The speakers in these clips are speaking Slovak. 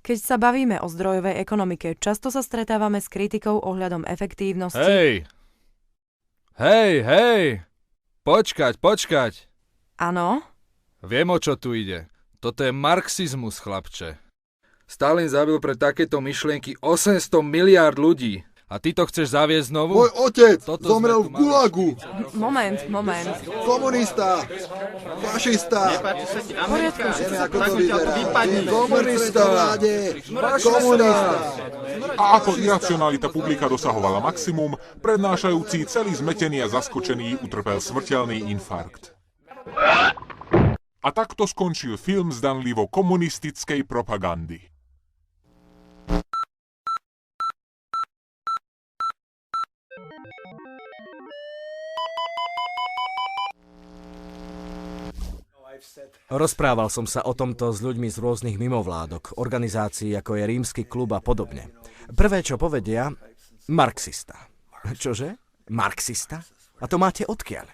Keď sa bavíme o zdrojovej ekonomike, často sa stretávame s kritikou ohľadom efektívnosti. Hej! Počkať. Áno? Viem, o čo tu ide. Toto je marxizmus, chlapče. Stalin zabil pre takéto myšlienky 800 miliárd ľudí. A ty to chceš zaviesť znovu? Môj otec zomrel v Gulagu. Moment. Komunista. Fašista. V poriadku. Vieme, ako to vyzerá. Komunista. Komunista. A ako iracionalita publika dosahovala maximum, prednášajúci celý zmetený a zaskočený utrpel smrteľný infarkt. A takto skončil film zdanlivo komunistickej propagandy. Rozprával som sa o tomto s ľuďmi z rôznych mimovládok, organizácií ako je Rímsky klub a podobne. Prvé, čo povedia, marxista. Čože? Marxista? A to máte odkiaľ?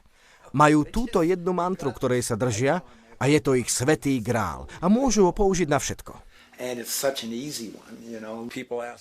Majú túto jednu mantru, ktorej sa držia a je to ich svätý grál. A môžu ho použiť na všetko.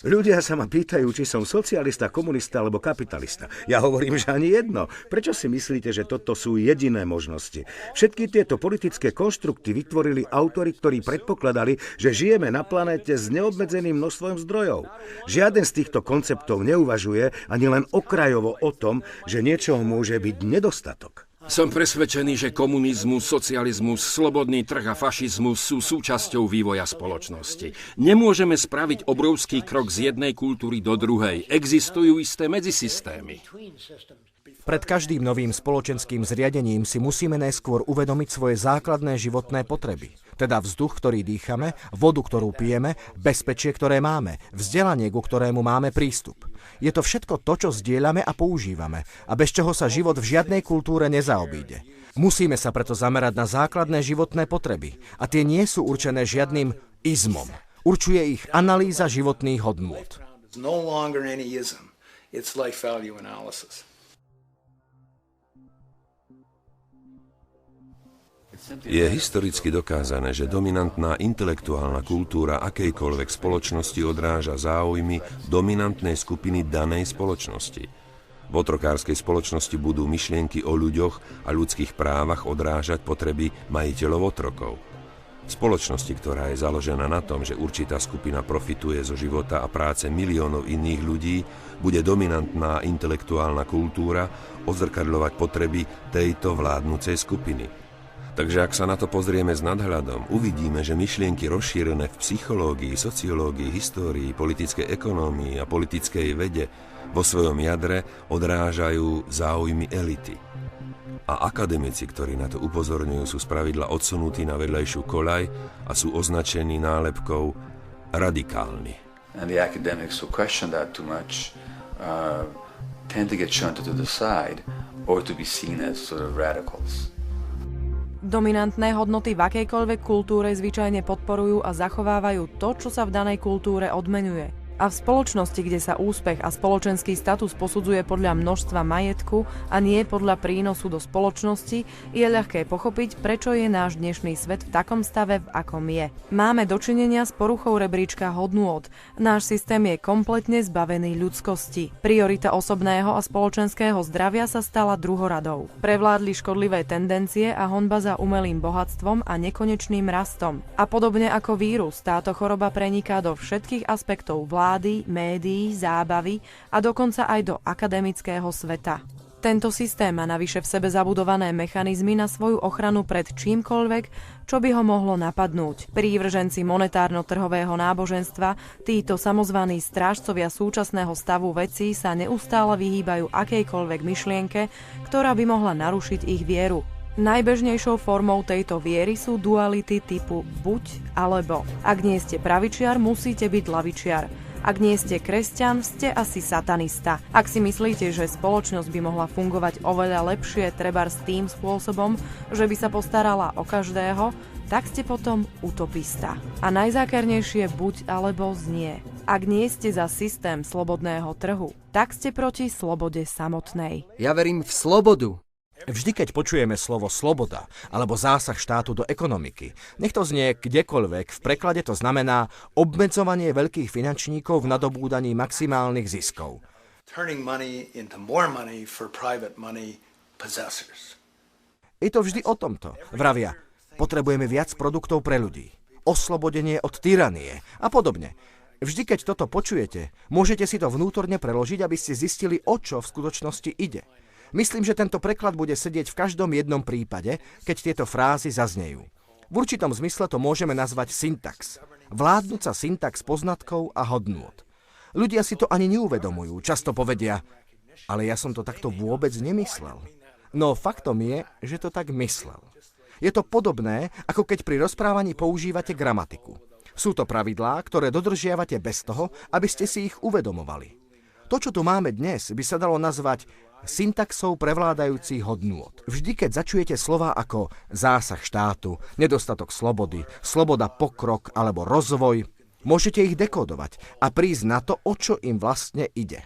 Ľudia sa ma pýtajú, či som socialista, komunista alebo kapitalista. Ja hovorím, že ani jedno. Prečo si myslíte, že toto sú jediné možnosti? Všetky tieto politické konštrukty vytvorili autori, ktorí predpokladali, že žijeme na planéte s neobmedzeným množstvom zdrojov. Žiaden z týchto konceptov neuvažuje ani len okrajovo o tom, že niečoho môže byť nedostatok. Som presvedčený, že komunizmus, socializmus, slobodný trh a fašizmus sú súčasťou vývoja spoločnosti. Nemôžeme spraviť obrovský krok z jednej kultúry do druhej. Existujú isté medzisystémy. Pred každým novým spoločenským zriadením si musíme najskôr uvedomiť svoje základné životné potreby. Teda vzduch, ktorý dýchame, vodu, ktorú pijeme, bezpečie, ktoré máme, vzdelanie, ku ktorému máme prístup. Je to všetko to, čo zdieľame a používame a bez čoho sa život v žiadnej kultúre nezaobíde. Musíme sa preto zamerať na základné životné potreby a tie nie sú určené žiadnym izmom. Určuje ich analýza životných hodnôt. Je historicky dokázané, že dominantná intelektuálna kultúra akejkoľvek spoločnosti odráža záujmy dominantnej skupiny danej spoločnosti. V otrokárskej spoločnosti budú myšlienky o ľuďoch a ľudských právach odrážať potreby majiteľov otrokov. V spoločnosti, ktorá je založená na tom, že určitá skupina profituje zo života a práce miliónov iných ľudí, bude dominantná intelektuálna kultúra odzrkadľovať potreby tejto vládnucej skupiny. Takže ak sa na to pozrieme s nadhľadom, uvidíme, že myšlienky rozšírené v psychológii, sociológii, histórii, politickej ekonómii a politickej vede vo svojom jadre odrážajú záujmy elity. A akademici, ktorí na to upozorňujú, sú spravidla odsunutí na vedľajšiu koľaj a sú označení nálepkou radikálni. And the academics who question that too much tend to get shunted to the side or to be seen as sort of radicals. Dominantné hodnoty v akejkoľvek kultúre zvyčajne podporujú a zachovávajú to, čo sa v danej kultúre odmeňuje. A v spoločnosti, kde sa úspech a spoločenský status posudzuje podľa množstva majetku a nie podľa prínosu do spoločnosti, je ľahké pochopiť, prečo je náš dnešný svet v takom stave, v akom je. Máme dočinenia s poruchou rebríčka hodnôt. Náš systém je kompletne zbavený ľudskosti. Priorita osobného a spoločenského zdravia sa stala druhoradou. Prevládli škodlivé tendencie a honba za umelým bohatstvom a nekonečným rastom. A podobne ako vírus, táto choroba preniká do všetkých aspektov vlády, médií, zábavy a dokonca aj do akademického sveta. Tento systém má navyše v sebe zabudované mechanizmy na svoju ochranu pred čímkoľvek, čo by ho mohlo napadnúť. Prívrženci monetárno-trhového náboženstva, títo samozvaní strážcovia súčasného stavu vecí sa neustále vyhýbajú akejkoľvek myšlienke, ktorá by mohla narušiť ich vieru. Najbežnejšou formou tejto viery sú duality typu buď alebo. Ak nie ste pravičiar, musíte byť ľavičiar. Ak nie ste kresťan, ste asi satanista. Ak si myslíte, že spoločnosť by mohla fungovať oveľa lepšie trebárs tým spôsobom, že by sa postarala o každého, tak ste potom utopista. A najzákernejšie buď alebo znie. Ak nie ste za systém slobodného trhu, tak ste proti slobode samotnej. Ja verím v slobodu. Vždy, keď počujeme slovo sloboda alebo zásah štátu do ekonomiky, nech to znie kdekoľvek, v preklade to znamená obmedzovanie veľkých finančníkov v nadobúdaní maximálnych ziskov. Je to vždy o tomto. Vravia, potrebujeme viac produktov pre ľudí, oslobodenie od tyranie a podobne. Vždy, keď toto počujete, môžete si to vnútorne preložiť, aby ste zistili, o čo v skutočnosti ide. Myslím, že tento preklad bude sedieť v každom jednom prípade, keď tieto frázy zaznejú. V určitom zmysle to môžeme nazvať syntax. Vládnúca syntax poznatkov a hodnôt. Ľudia si to ani neuvedomujú, často povedia, ale ja som to takto vôbec nemyslel. No faktom je, že to tak myslel. Je to podobné, ako keď pri rozprávaní používate gramatiku. Sú to pravidlá, ktoré dodržiavate bez toho, aby ste si ich uvedomovali. To, čo tu máme dnes, by sa dalo nazvať syntaxou prevládajúcich hodnôt. Vždy, keď začujete slová ako zásah štátu, nedostatok slobody, sloboda pokrok alebo rozvoj, môžete ich dekódovať a prísť na to, o čo im vlastne ide.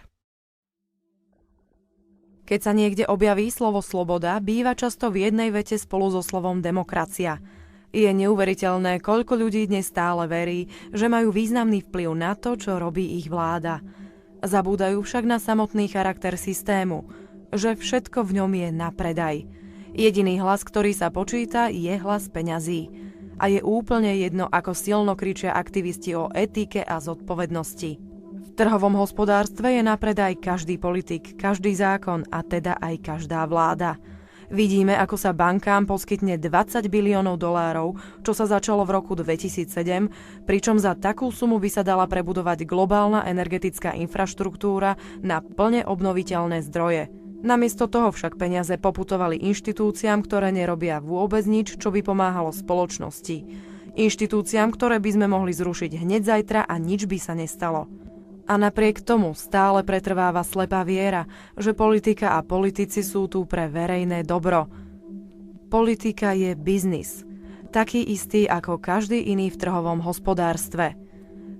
Keď sa niekde objaví slovo sloboda, býva často v jednej vete spolu so slovom demokracia. Je neuveriteľné, koľko ľudí dnes stále verí, že majú významný vplyv na to, čo robí ich vláda. Zabúdajú však na samotný charakter systému, že všetko v ňom je na predaj. Jediný hlas, ktorý sa počíta, je hlas peňazí. A je úplne jedno, ako silno kričia aktivisti o etike a zodpovednosti. V trhovom hospodárstve je na predaj každý politik, každý zákon a teda aj každá vláda. Vidíme, ako sa bankám poskytne $20 biliónov, čo sa začalo v roku 2007, pričom za takú sumu by sa dala prebudovať globálna energetická infraštruktúra na plne obnoviteľné zdroje. Namiesto toho však peniaze poputovali inštitúciám, ktoré nerobia vôbec nič, čo by pomáhalo spoločnosti. Inštitúciám, ktoré by sme mohli zrušiť hneď zajtra a nič by sa nestalo. A napriek tomu stále pretrváva slepá viera, že politika a politici sú tu pre verejné dobro. Politika je biznis, taký istý ako každý iný v trhovom hospodárstve.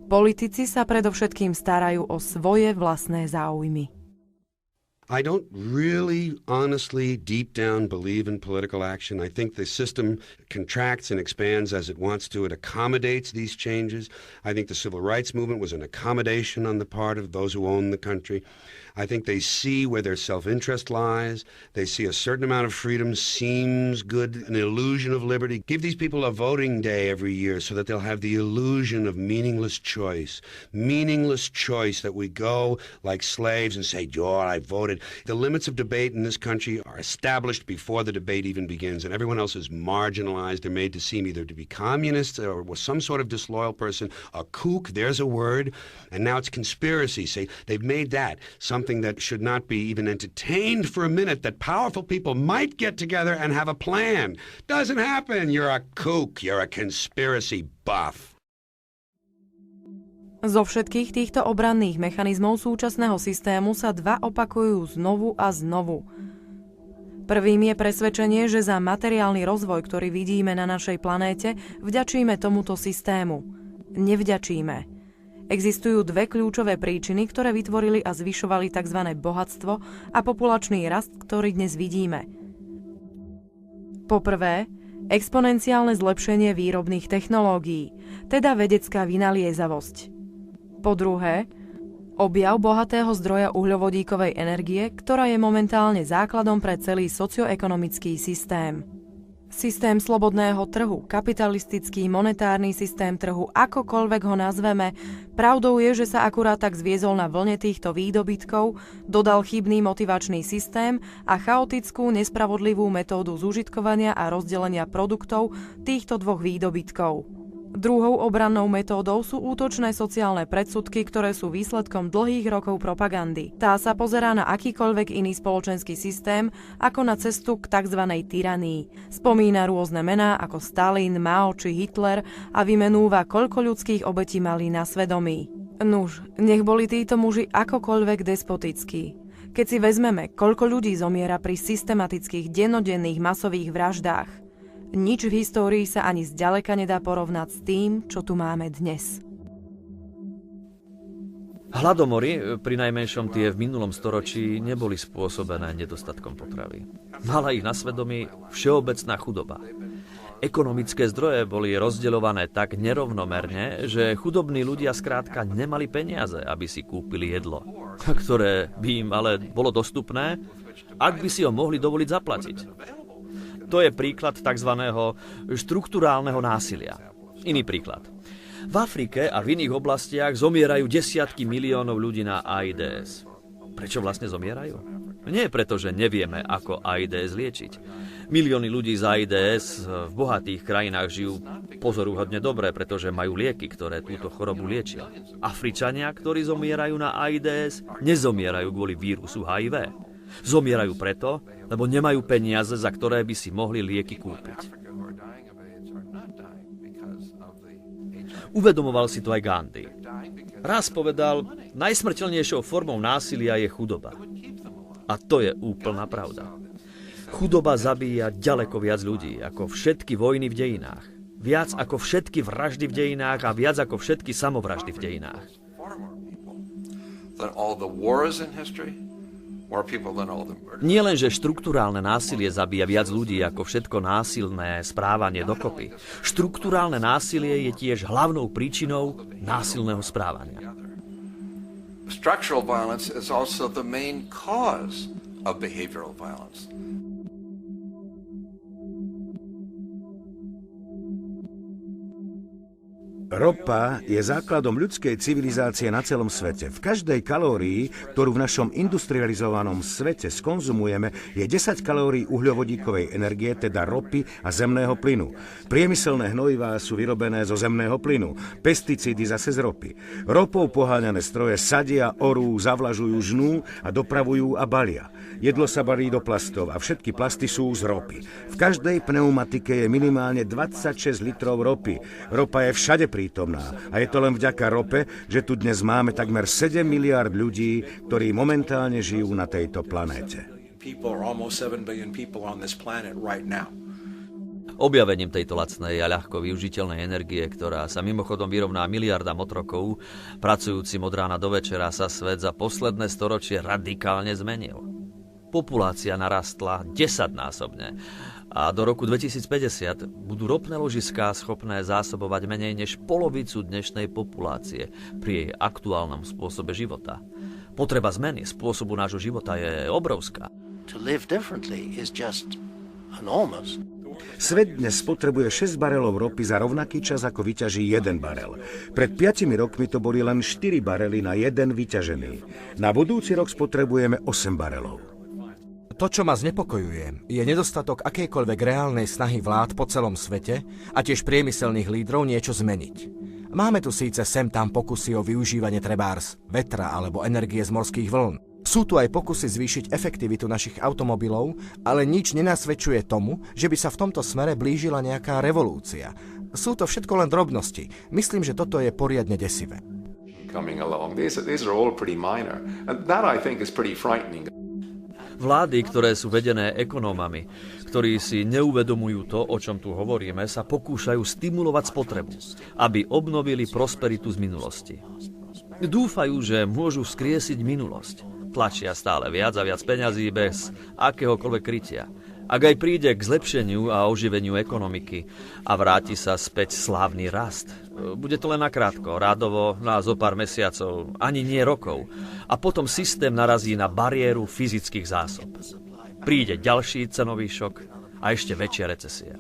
Politici sa predovšetkým starajú o svoje vlastné záujmy. I don't really, honestly, deep down believe in political action. I think the system contracts and expands as it wants to. It accommodates these changes. I think the civil rights movement was an accommodation on the part of those who own the country. I think they see where their self-interest lies. They see a certain amount of freedom seems good, an illusion of liberty. Give these people a voting day every year so that they'll have the illusion of meaningless choice. Meaningless choice that we go like slaves and say, "Oh, I voted." The limits of debate in this country are established before the debate even begins, and everyone else is marginalized. They're made to seem either to be communists or some sort of disloyal person. A kook, there's a word. And now it's conspiracy. Say, they've made that something that should not be even entertained for a minute, that powerful people might get together and have a plan. Doesn't happen. You're a kook. You're a conspiracy buff. Zo všetkých týchto obranných mechanizmov súčasného systému sa dva opakujú znovu a znovu. Prvým je presvedčenie, že za materiálny rozvoj, ktorý vidíme na našej planéte, vďačíme tomuto systému. Nevďačíme. Existujú dve kľúčové príčiny, ktoré vytvorili a zvyšovali tzv. Bohatstvo a populačný rast, ktorý dnes vidíme. Po prvé, exponenciálne zlepšenie výrobných technológií, teda vedecká vynaliezavosť. Po druhé, objav bohatého zdroja uhľovodíkovej energie, ktorá je momentálne základom pre celý socioekonomický systém. Systém slobodného trhu, kapitalistický monetárny systém trhu, akokoľvek ho nazveme, pravdou je, že sa akurát tak zviezol na vlne týchto výdobytkov, dodal chybný motivačný systém a chaotickú, nespravodlivú metódu zužitkovania a rozdelenia produktov týchto dvoch výdobytkov. Druhou obrannou metódou sú útočné sociálne predsudky, ktoré sú výsledkom dlhých rokov propagandy. Tá sa pozerá na akýkoľvek iný spoločenský systém ako na cestu k tzv. Tyranii. Spomína rôzne mená ako Stalin, Mao či Hitler a vymenúva, koľko ľudských obetí mali na svedomí. Nuž, nech boli títo muži akokoľvek despotickí. Keď si vezmeme, koľko ľudí zomiera pri systematických dennodenných masových vraždách, nič v histórii sa ani zďaleka nedá porovnať s tým, čo tu máme dnes. Hladomory, pri najmenšom tie v minulom storočí, neboli spôsobené nedostatkom potravy. Mala ich na svedomí všeobecná chudoba. Ekonomické zdroje boli rozdeľované tak nerovnomerne, že chudobní ľudia skrátka nemali peniaze, aby si kúpili jedlo, ktoré by im ale bolo dostupné, ak by si ho mohli dovoliť zaplatiť. To je príklad tzv. Štrukturálneho násilia. Iný príklad. V Afrike a v iných oblastiach zomierajú desiatky miliónov ľudí na AIDS. Prečo vlastne zomierajú? Nie preto, že nevieme, ako AIDS liečiť. Milióny ľudí z AIDS v bohatých krajinách žijú pozoruhodne dobre, pretože majú lieky, ktoré túto chorobu liečia. Afričania, ktorí zomierajú na AIDS, nezomierajú kvôli vírusu HIV. Zomierajú preto, lebo nemajú peniaze, za ktoré by si mohli lieky kúpiť. Uvedomoval si to aj Gandhi. Raz povedal, najsmrteľnejšou formou násilia je chudoba. A to je úplná pravda. Chudoba zabíja ďaleko viac ľudí, ako všetky vojny v dejinách. Viac ako všetky vraždy v dejinách a viac ako všetky samovraždy v dejinách. Nie len, že štrukturálne násilie zabíja viac ľudí ako všetko násilné správanie dokopy. Štrukturálne násilie je tiež hlavnou príčinou násilného správania. Structural violence is also the main cause of behavioral violence. Ropa je základom ľudskej civilizácie na celom svete. V každej kalórii, ktorú v našom industrializovanom svete skonzumujeme, je 10 kalórií uhľovodíkovej energie, teda ropy a zemného plynu. Priemyselné hnojivá sú vyrobené zo zemného plynu, pesticídy zase z ropy. Ropou poháňané stroje sadia, orú, zavlažujú, žnú a dopravujú a balia. Jedlo sa balí do plastov a všetky plasty sú z ropy. V každej pneumatike je minimálne 26 litrov ropy. Ropa je všade prítomná a je to len vďaka rope, že tu dnes máme takmer 7 miliárd ľudí, ktorí momentálne žijú na tejto planéte. Objavením tejto lacnej a ľahko využiteľnej energie, ktorá sa mimochodom vyrovná miliardám otrokov, pracujúcim od rána do večera, sa svet za posledné storočie radikálne zmenil. Populácia narastla 10-násobne a do roku 2050 budú ropné ložiská schopné zásobovať menej než polovicu dnešnej populácie pri jej aktuálnom spôsobe života. Potreba zmeny spôsobu nášho života je obrovská. Svet dnes spotrebuje 6 barelov ropy za rovnaký čas, ako vyťaží 1 barel. Pred 5 rokmi to boli len 4 barely na 1 vyťažený. Na budúci rok spotrebujeme 8 barelov. To, čo ma znepokojuje, je nedostatok akejkoľvek reálnej snahy vlád po celom svete a tiež priemyselných lídrov niečo zmeniť. Máme tu síce sem tam pokusy o využívanie trebárs, vetra alebo energie z morských vln. Sú tu aj pokusy zvýšiť efektivitu našich automobilov, ale nič nenasvedčuje tomu, že by sa v tomto smere blížila nejaká revolúcia. Sú to všetko len drobnosti. Myslím, že toto je poriadne desivé. Vlády, ktoré sú vedené ekonómami, ktorí si neuvedomujú to, o čom tu hovoríme, sa pokúšajú stimulovať spotrebu, aby obnovili prosperitu z minulosti. Dúfajú, že môžu vzkriesiť minulosť. Tlačia stále viac a viac peňazí bez akéhokoľvek krytia. Ak aj príde k zlepšeniu a oživeniu ekonomiky a vráti sa späť slávny rast, bude to len nakrátko, rádovo na zo pár mesiacov, ani nie rokov. A potom systém narazí na bariéru fyzických zásob. Príde ďalší cenový šok a ešte väčšia recesia.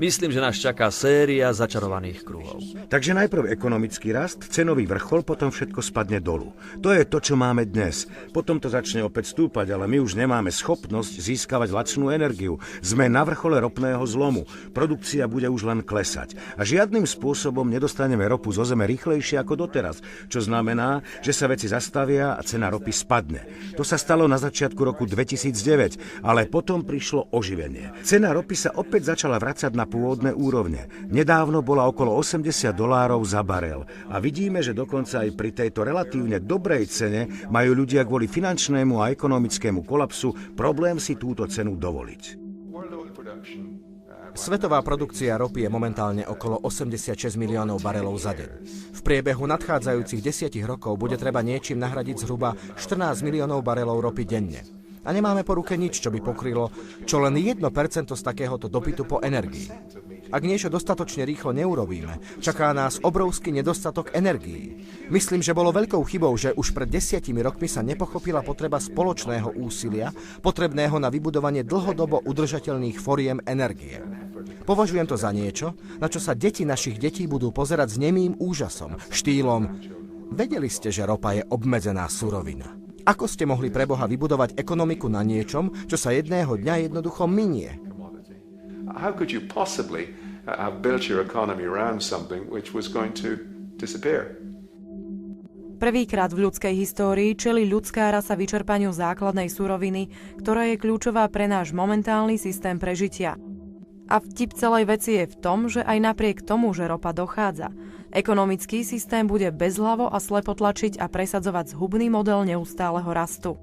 Myslím, že nás čaká séria začarovaných kruhov. Takže najprv ekonomický rast, cenový vrchol, potom všetko spadne dolu. To je to, čo máme dnes. Potom to začne opäť stúpať, ale my už nemáme schopnosť získavať lacnú energiu. Sme na vrchole ropného zlomu. Produkcia bude už len klesať. A žiadnym spôsobom nedostaneme ropu zo zeme rýchlejšie ako doteraz, čo znamená, že sa veci zastavia a cena ropy spadne. To sa stalo na začiatku roku 2009, ale potom prišlo oživenie. Cena ropy sa opäť začala vracať na pôvodné úrovne. Nedávno bola okolo $80 za barel a vidíme, že dokonca aj pri tejto relatívne dobrej cene majú ľudia kvôli finančnému a ekonomickému kolapsu problém si túto cenu dovoliť. Svetová produkcia ropy je momentálne okolo 86 miliónov barelov za deň. V priebehu nadchádzajúcich 10 rokov bude treba niečím nahradiť zhruba 14 miliónov barelov ropy denne. A nemáme po ruke nič, čo by pokrylo čo len 1% z takéhoto dopytu po energii. Ak niečo dostatočne rýchlo neurobíme, čaká nás obrovský nedostatok energií. Myslím, že bolo veľkou chybou, že už pred 10 rokmi sa nepochopila potreba spoločného úsilia, potrebného na vybudovanie dlhodobo udržateľných foriem energie. Považujem to za niečo, na čo sa deti našich detí budú pozerať s nemým úžasom, štýlom: vedeli ste, že ropa je obmedzená surovina. Ako ste mohli pre Boha vybudovať ekonomiku na niečom, čo sa jedného dňa jednoducho minie? How could you possibly have built your economy around something which was going to disappear? Prvýkrát v ľudskej histórii čelí ľudská rasa vyčerpaniu základnej suroviny, ktorá je kľúčová pre náš momentálny systém prežitia. A vtip celej veci je v tom, že aj napriek tomu, že ropa dochádza, ekonomický systém bude bezhlavo a slepo tlačiť a presadzovať zhubný model neustáleho rastu.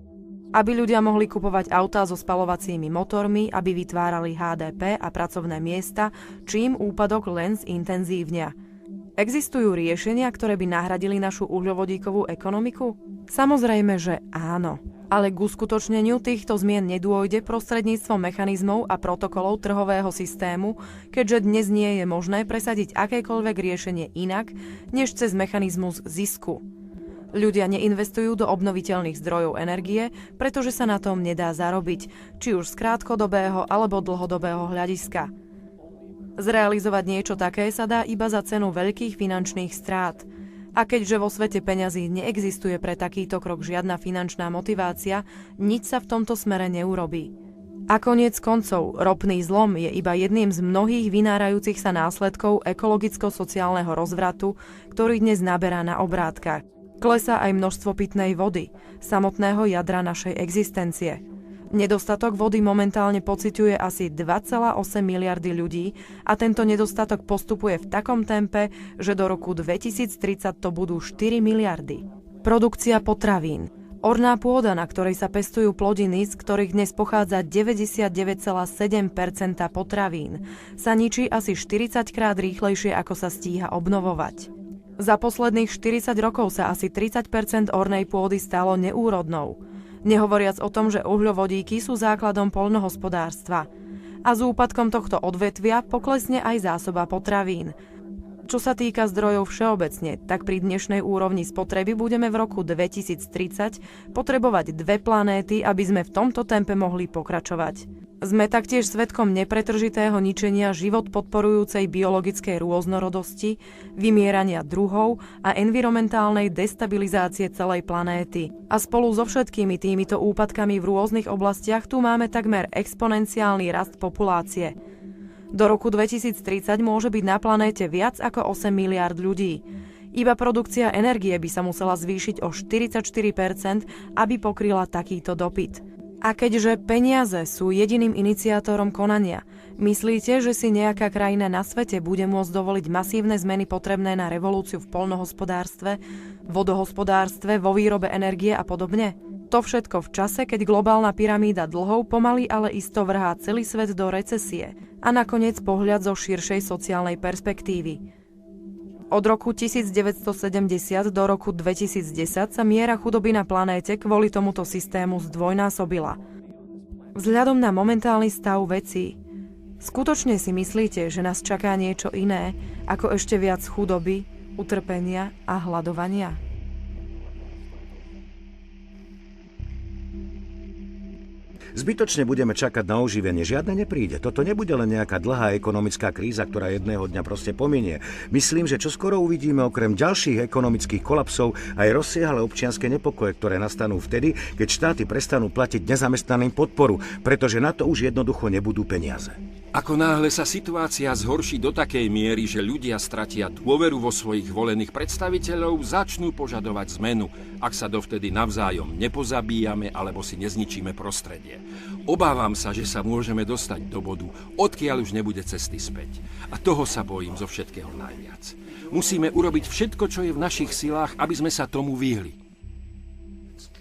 Aby ľudia mohli kupovať autá so spaľovacími motormi, aby vytvárali HDP a pracovné miesta, čím úpadok len zintenzívnia. Existujú riešenia, ktoré by nahradili našu uhľovodíkovú ekonomiku? Samozrejme, že áno. Ale k uskutočneniu týchto zmien nedôjde prostredníctvom mechanizmov a protokolov trhového systému, keďže dnes nie je možné presadiť akékoľvek riešenie inak, než cez mechanizmus zisku. Ľudia neinvestujú do obnoviteľných zdrojov energie, pretože sa na tom nedá zarobiť, či už z krátkodobého alebo dlhodobého hľadiska. Zrealizovať niečo také sa dá iba za cenu veľkých finančných strát. A keďže vo svete peňazí neexistuje pre takýto krok žiadna finančná motivácia, nič sa v tomto smere neurobí. A koniec koncov, ropný zlom je iba jedným z mnohých vynárajúcich sa následkov ekologicko-sociálneho rozvratu, ktorý dnes naberá na obrátkach. Klesá aj množstvo pitnej vody, samotného jadra našej existencie. Nedostatok vody momentálne pociťuje asi 2,8 miliardy ľudí a tento nedostatok postupuje v takom tempe, že do roku 2030 to budú 4 miliardy. Produkcia potravín. Orná pôda, na ktorej sa pestujú plodiny, z ktorých dnes pochádza 99,7% potravín, sa ničí asi 40 krát rýchlejšie, ako sa stíha obnovovať. Za posledných 40 rokov sa asi 30% ornej pôdy stalo neúrodnou. Nehovoriac o tom, že uhľovodíky sú základom poľnohospodárstva. A s úpadkom tohto odvetvia poklesne aj zásoba potravín. Čo sa týka zdrojov všeobecne, tak pri dnešnej úrovni spotreby budeme v roku 2030 potrebovať 2 planéty, aby sme v tomto tempe mohli pokračovať. Sme taktiež svedkom nepretržitého ničenia život podporujúcej biologickej rôznorodosti, vymierania druhov a environmentálnej destabilizácie celej planéty. A spolu so všetkými týmito úpadkami v rôznych oblastiach tu máme takmer exponenciálny rast populácie. Do roku 2030 môže byť na planéte viac ako 8 miliárd ľudí. Iba produkcia energie by sa musela zvýšiť o 44%, aby pokryla takýto dopyt. A keďže peniaze sú jediným iniciátorom konania, myslíte, že si nejaká krajina na svete bude môcť dovoliť masívne zmeny potrebné na revolúciu v poľnohospodárstve, vodohospodárstve, vo výrobe energie a podobne? To všetko v čase, keď globálna pyramída dlhov pomaly ale isto vrhá celý svet do recesie a nakoniec pohľad zo širšej sociálnej perspektívy. Od roku 1970 do roku 2010 sa miera chudoby na planéte kvôli tomuto systému zdvojnásobila. Vzhľadom na momentálny stav vecí, skutočne si myslíte, že nás čaká niečo iné, ako ešte viac chudoby, utrpenia a hladovania? Zbytočne budeme čakať na oživenie, žiadne nepríde. Toto nebude len nejaká dlhá ekonomická kríza, ktorá jedného dňa proste pominie. Myslím, že čoskoro uvidíme okrem ďalších ekonomických kolapsov aj rozsiahle občianske nepokoje, ktoré nastanú vtedy, keď štáty prestanú platiť nezamestnaným podporu, pretože na to už jednoducho nebudú peniaze. Ako náhle sa situácia zhorší do takej miery, že ľudia stratia dôveru vo svojich volených predstaviteľov, začnú požadovať zmenu, ak sa dovtedy navzájom nepozabíjame alebo si nezničíme prostredie. Obávam sa, že sa môžeme dostať do bodu, odkiaľ už nebude cesty späť. A toho sa bojím zo všetkého najviac. Musíme urobiť všetko, čo je v našich silách, aby sme sa tomu vyhli.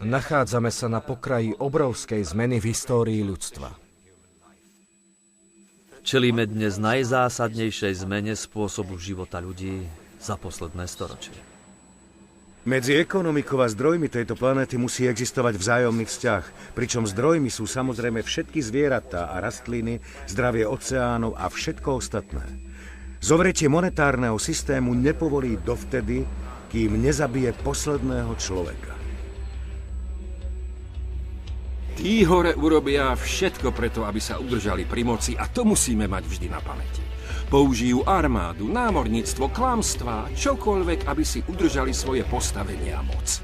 Nachádzame sa na pokraji obrovskej zmeny v histórii ľudstva. Čelíme dnes najzásadnejšej zmene spôsobu života ľudí za posledné storočie. Medzi ekonomikou a zdrojmi tejto planéty musí existovať vzájomný vzťah, pričom zdrojmi sú samozrejme všetky zvieratá a rastliny, zdravie oceánov a všetko ostatné. Zovretie monetárneho systému nepovolí dovtedy, kým nezabije posledného človeka. Tí hore urobia všetko preto, aby sa udržali pri moci a to musíme mať vždy na pamäti. Použijú armádu, námorníctvo, klamstvá, čokoľvek, aby si udržali svoje postavenie a moc.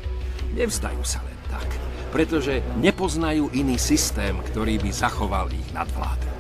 Nevzdajú sa len tak, pretože nepoznajú iný systém, ktorý by zachoval ich nadvládu.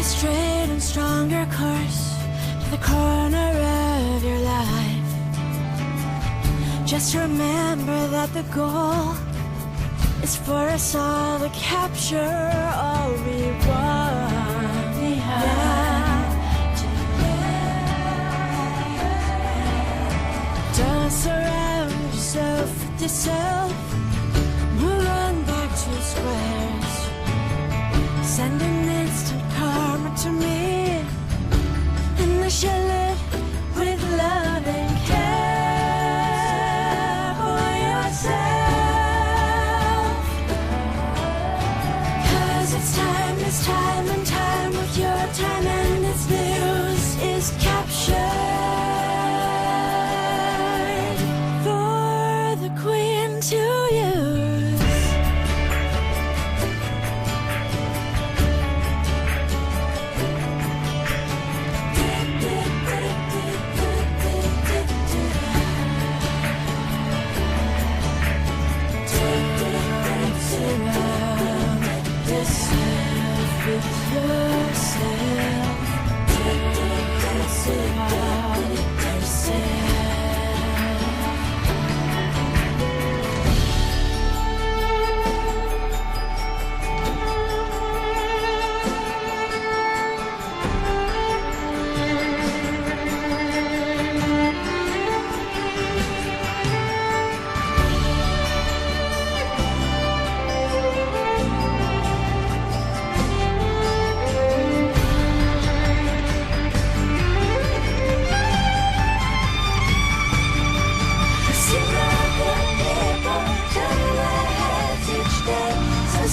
a straight and stronger course to the corner of your life. Just remember that the goal is for us all to capture all we want. We have to don't surrender. yourself. Move on back to squares. Send an instant karma to me, and I shall live with love and care for yourself. 'Cause it's time and time with your time, and its news is captured.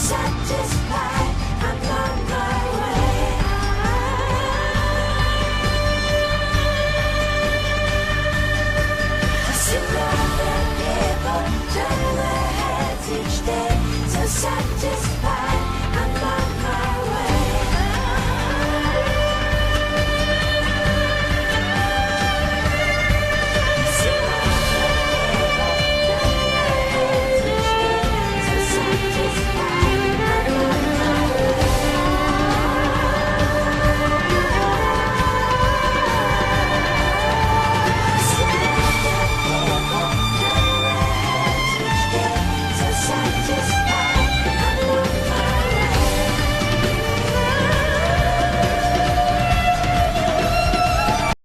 Satisfied, I'm on my way. I see other people turn their heads each day, so satisfied.